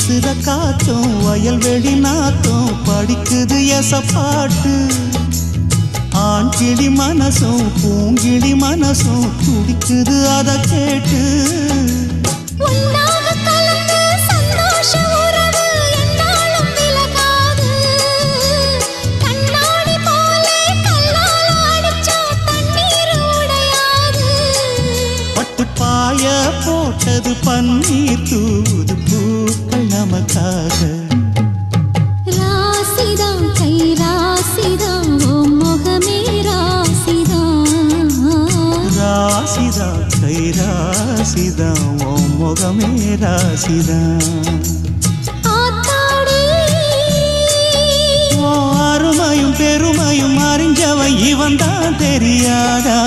வீசுற காத்தும் வயல்வெளி நாத்தும் படிக்குது எசப்பாட்டு ஆண் கிளி மனசும் பூங்கிளி மனசும் துடிக்குது அத கேட்டு பாய போட்டது பன்னீர் தூது பூக்கள் நமக்காக ராசிதான் கை ராசிதான் ஓ முகமே ராசிதான் ராசிதான் கை ராசிதான் ஓ முகமே ராசிதான் அருமையும் பெருமையும் அறிஞ்சவன் இவன் தான் தெரியாதா